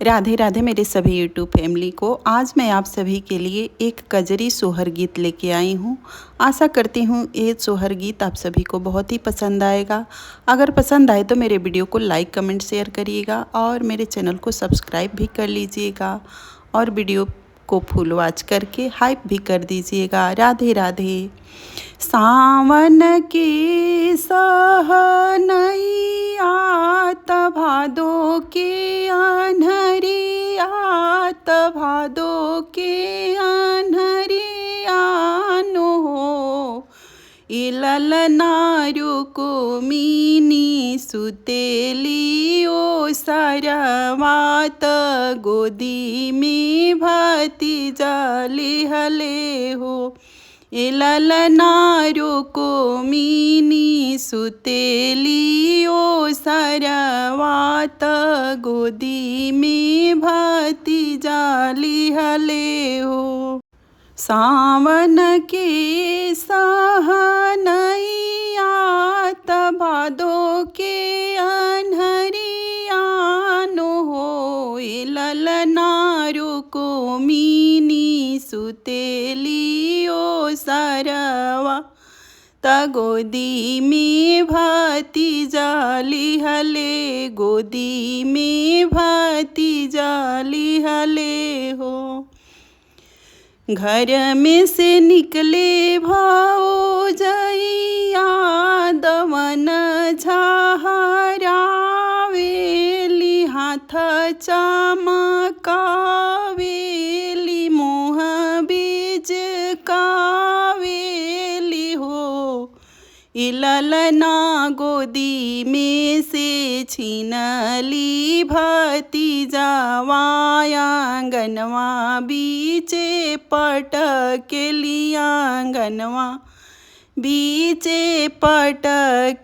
राधे राधे मेरे सभी YouTube family को। आज मैं आप सभी के लिए एक कजरी सोहर गीत लेके आई हूँ। आशा करती हूँ ये सोहर गीत आप सभी को बहुत ही पसंद आएगा। अगर पसंद आए तो मेरे वीडियो को लाइक कमेंट शेयर करिएगा और मेरे चैनल को सब्सक्राइब भी कर लीजिएगा और वीडियो को फुल वॉच करके हाइप भी कर दीजिएगा। राधे राधे। सावन के सहनैया भादो के अन्हरिया भादो के अन्हरिया नो इललनारु कुमिनी सुतेली ओ सरवात गोदी में भती जाली हले हो। इललनारु कुमिनी सुतेली ओ सरवात गोदी में भती जाली हले हो। सावन के सहनैया भादो के अन्हरिया नो हो इललनारु कुमिनी सुतेली ओ सरवा गोदी में भती जाली हले गोदी में भती जाली हले हो। घर में से निकले भौजैया दमन झाहरावेली हाथ चमकावेली मुँह बीज कावेली हो। इललना गोदी में से छीनली भती जावाया आंगनवा बीचे पटकेली आंगनवा बीचे पटकेली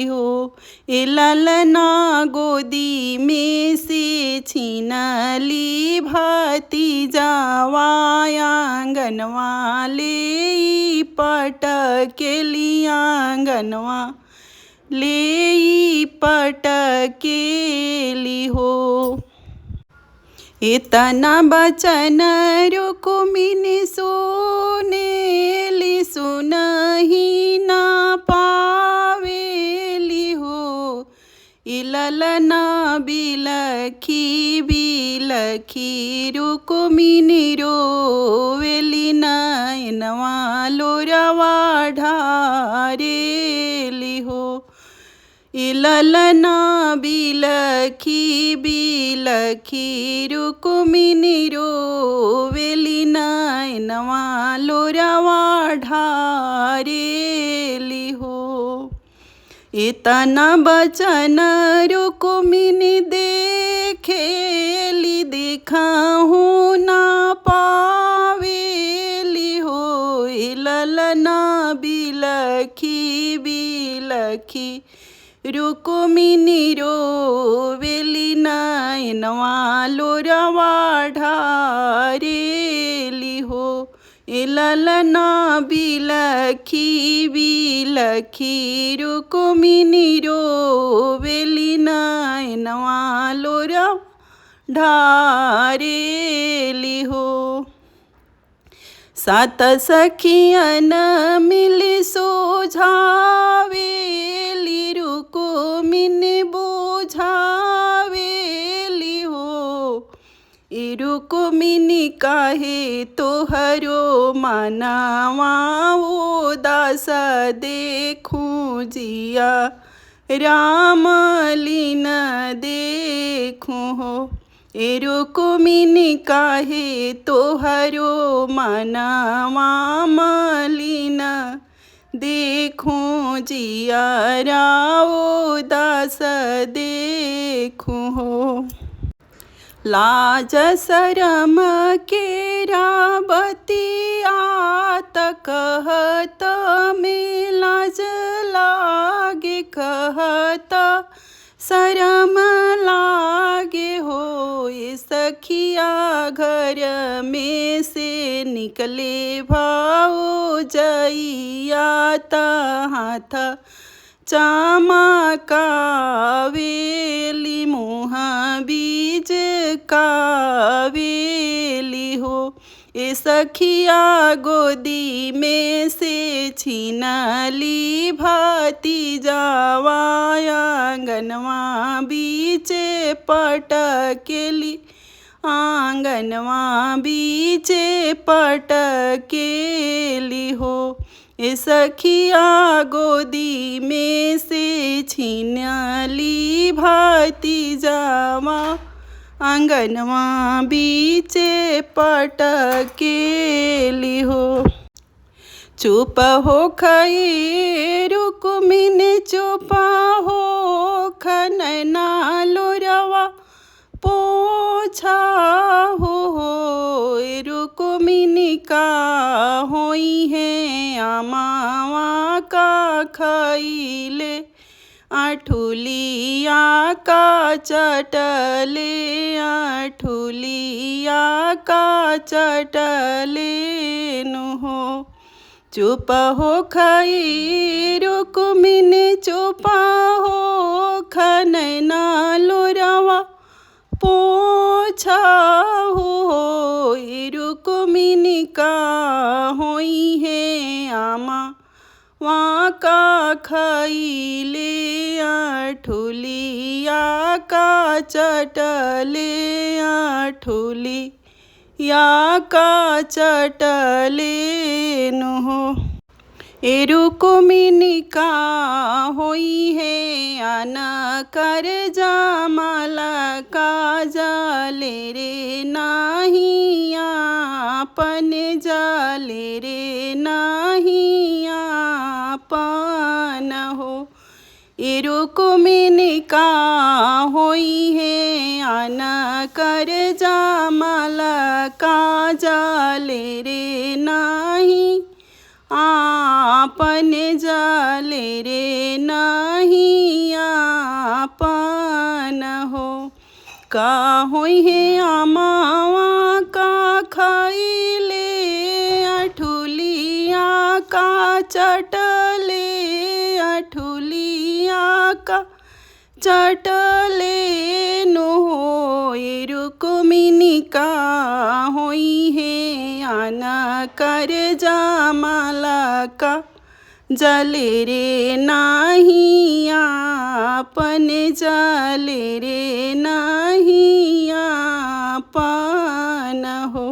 हो। इललना गोदी में से छीनली भती जावाया आंगनवा ले पटकेली आंगनवा ले पटकेली हो। इतना बचन रुक्मिणी सुनेली सुनहि ना पावेली हो। इललना बिलखी बिलखी रुक्मिणी रोवेली नयनवा लोरवा ढारेली हो। इललना बिलखी बिलखी रुक्मिणी रोवेली नयनवा लोरवा ढारेली हो। इतना बचन रुक्मिणी देखेली देखहु ना पावेली हो। इललना बिलखी बिलखी रुक्मिणी रोवेली नयनवा लोरवा ढारेली हो। इललना बिलखी बिलखी रुक्मिणी रोवेली नयनवा लोरवा ढारेली हो। सात सखियन मिली सोझावेली रुक्मिणी बुझावेली हो। रुक्मिणी काहे तोहरो मनावा उदास देखूं जिया राम लीन देखूं हो। रुक्मिणी काहे तोहरो मनावा मलिन देखूं जिया उदास देखूं हो। लाज शरम केरा बतियात कहत में लाज लागे कहत शरम लागे हो। सखिया घर में से निकले भौजैया हाथ चमकावेली मुँह बीज कावेली हो। ए सखिया गोदी में से छीनली भतीजावा आंगनवा बीचे पटकेली, आंगनवा बीचे पटकेली हो। ए सखिया गोदी में से छीनली भतीजावा आंगनवा बीचे पटकेली हो। चुप हो खई रुक्मिन, चुप हो खनैना लोरवा पोछा हो। रुक्मिन का होई है अमावा का खइले, आठुलिया का चटले, आठुलिया का चटले नु हो। चुप हो खई रुक्मिन, चुप हो खनैना लोरवा पोछा हो। रुक्मिन का होई है आमा वहाँ का खइले, आठुलिया का चटले, आठुलिया का चटले नु हो। ए रुक्मिन का होई है आना कर जमाला का जाले रे नाही आपन, जाले रे नाही आपन हो। ए रुक्मिन का होई है आना कर जमाला का जाले रे नाही आपन, जाले रे नाही आपन हो। का होई है अमावा का खइले, आठुलिया का चटले, आठुलिया का चटले नो हो। ए रुक्मिन का होई है आना कर जमाला का जाले रे नाही आपन, जाले रे नाही आपन हो।